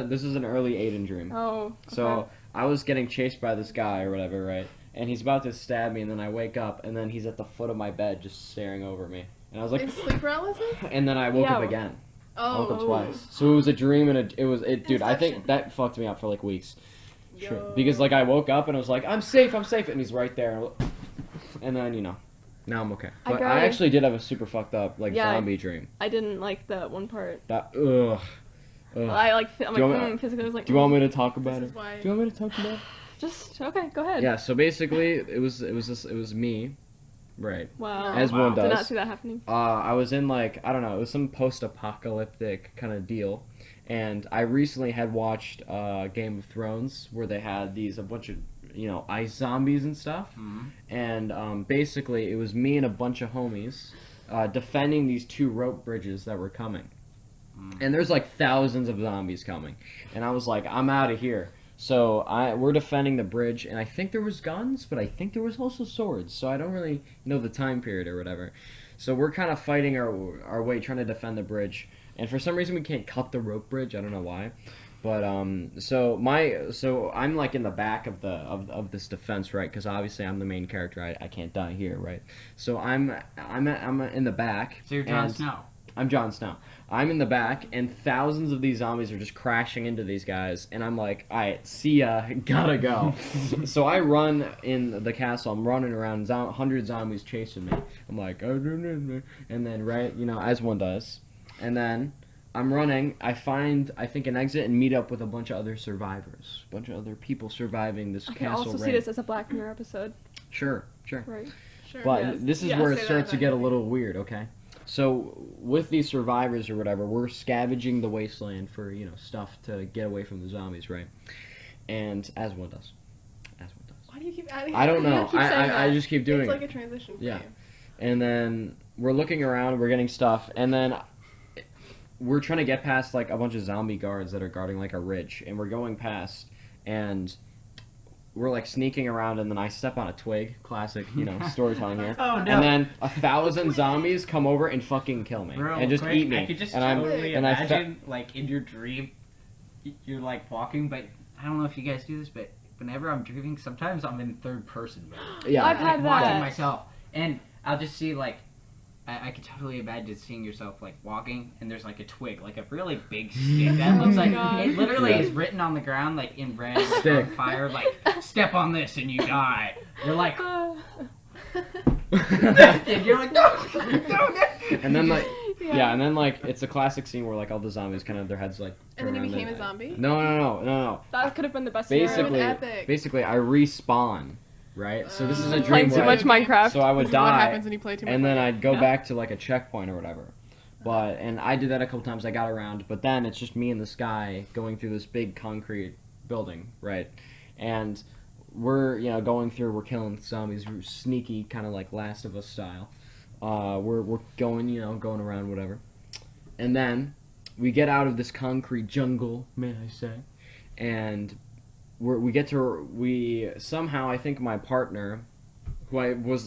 This is an early Aidan dream. Oh, okay. So I was getting chased by this guy or whatever, right? And he's about to stab me, and then I wake up, and then he's at the foot of my bed, just staring over me. And I was like, Is sleep paralysis? and then I woke up Yeah. again. I woke up Oh. twice. So it was a dream, and dude. I think Inception. that fucked me up for like weeks. Sure. Yo. Because like I woke up and I was like, I'm safe, and he's right there. And then now I'm okay. But I actually did have a super fucked up zombie dream. I didn't like that one part. That I'm Physically, I was like. Do you want me to talk about This it? is why. Do you want me to talk about it? Just okay. Go ahead. Yeah. So basically, it was me, right? Wow. As one Did not does. see that happening. I was in I don't know, it was some post-apocalyptic kind of deal, and I recently had watched Game of Thrones where they had a bunch of ice zombies and stuff, and basically it was me and a bunch of homies defending these two rope bridges that were coming, and there's like thousands of zombies coming, and I was like, I'm out of here. So we're defending the bridge, and I think there was guns, but I think there was also swords. So I don't really know the time period or whatever. So we're kind of fighting our way, trying to defend the bridge. And for some reason, we can't cut the rope bridge. I don't know why. But so I'm like in the back of this defense, right? Because obviously I'm the main character. I can't die here, right? So I'm in the back. So you're Jon Snow. I'm Jon Snow. I'm in the back, and thousands of these zombies are just crashing into these guys, and I'm like, alright, see ya, gotta go. So I run in the castle, I'm running around, 100 zombies chasing me. I'm like, oh, no. And then, right, as one does. And then I'm running, I find, I think, an exit and meet up with a bunch of other survivors. A bunch of other people surviving this I can castle also raid. see this as a Black Mirror episode. Sure. Right. Sure. But Yes. this is Yeah, where it say that starts to get a eventually. little weird, okay? So with these survivors or whatever, we're scavenging the wasteland for stuff to get away from the zombies, right? And as one does. Why do you keep adding? I don't You know. keep saying I that. just keep doing It's like it. a transition. For Yeah. You. And then we're looking around, we're getting stuff, and then we're trying to get past like a bunch of zombie guards that are guarding like a ridge, and we're going past, and we're like sneaking around, and then I step on a twig. Classic, storytelling here. Oh, no. And then 1,000 zombies come over and fucking kill me Real and just quick, eat me. I could just and I'm totally and I imagine, like, in your dream, you're, like, walking, but I don't know if you guys do this, but whenever I'm dreaming, sometimes I'm in third person mode. yeah. I've had Like, watching that. myself, and I'll just see, like, I could totally imagine seeing yourself, like, walking, and there's, like, a twig, like, a really big stick that looks like, God. it literally Yeah. is written on the ground, like, in red, like, Stick. on fire, like, step on this and you die. You're like, and you're like, no. And then like Yeah. and then like it's a classic scene where like all the zombies kind of their heads like And then turn you around became and- a zombie. No. That could have been the best. Basically, epic. basically I respawn, right? So this is a Oh. dream Playing too where much Minecraft. so I would This is what die, happens when you play too much. and then I'd go Yeah. back to like a checkpoint or whatever. And I did that a couple times. I got around, but then it's just me in the sky going through this big concrete building, right? And we're going through. We're killing zombies, we're sneaky, kind of like Last of Us style. We're going going around whatever, and then we get out of this concrete jungle, may I say, and we somehow, I think my partner, who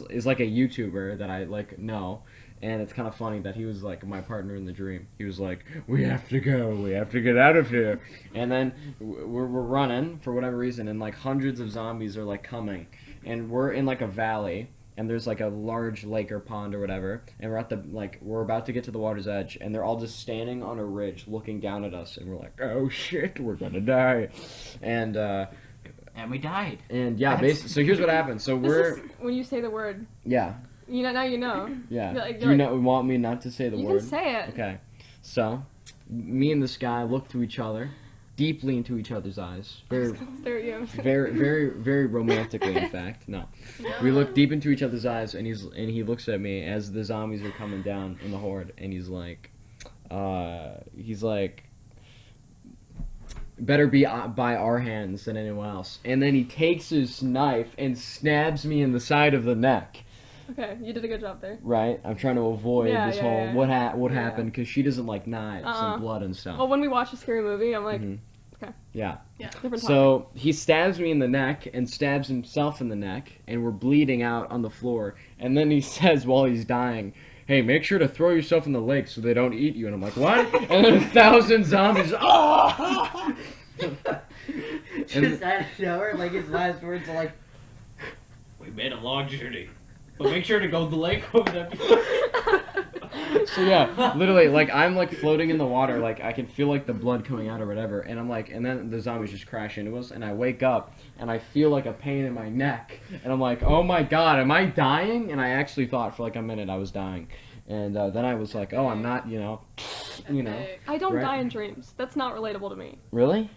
is like a YouTuber that I like know. And it's kind of funny that he was like my partner in the dream. He was like, "We have to go. We have to get out of here." And then we're running for whatever reason, and like hundreds of zombies are like coming, and we're in like a valley, and there's like a large lake or pond or whatever, and we're about to get to the water's edge, and they're all just standing on a ridge looking down at us, and we're like, "Oh shit, we're gonna die," and And we died. yeah, basically. So here's what happened. So we're This is when you say the word. yeah. Now you know. Yeah. Like, Do you want me not to say the You word? can say it. Okay. So, me and this guy look to each other, deeply into each other's eyes. Very, There you. very romantically, in fact. No. We look deep into each other's eyes, and he looks at me as the zombies are coming down in the horde, and he's like, better be by our hands than anyone else. And then he takes his knife and stabs me in the side of the neck. Okay, you did a good job there. Right, I'm trying to avoid Yeah, this yeah, whole yeah. what Yeah. happened because she doesn't like knives Uh-uh. and blood and stuff. Well, when we watch a scary movie, I'm like, Mhm. okay. Yeah. Different topic. So he stabs me in the neck and stabs himself in the neck, and we're bleeding out on the floor. And then he says while he's dying, hey, make sure to throw yourself in the lake so they don't eat you. And I'm like, what? And then 1,000 zombies. Oh! Just out of nowhere, like his last words are like, "We made a long journey, but make sure to go to the lake over there." So yeah, literally, like I'm like floating in the water, like I can feel like the blood coming out or whatever, and I'm like, and then the zombies just crash into us, and I wake up and I feel like a pain in my neck, and I'm like, oh my god, am I dying? And I actually thought for like a minute I was dying, and then I was like, oh, I'm not, you know. I don't Right. die in dreams. That's not relatable to me. Really?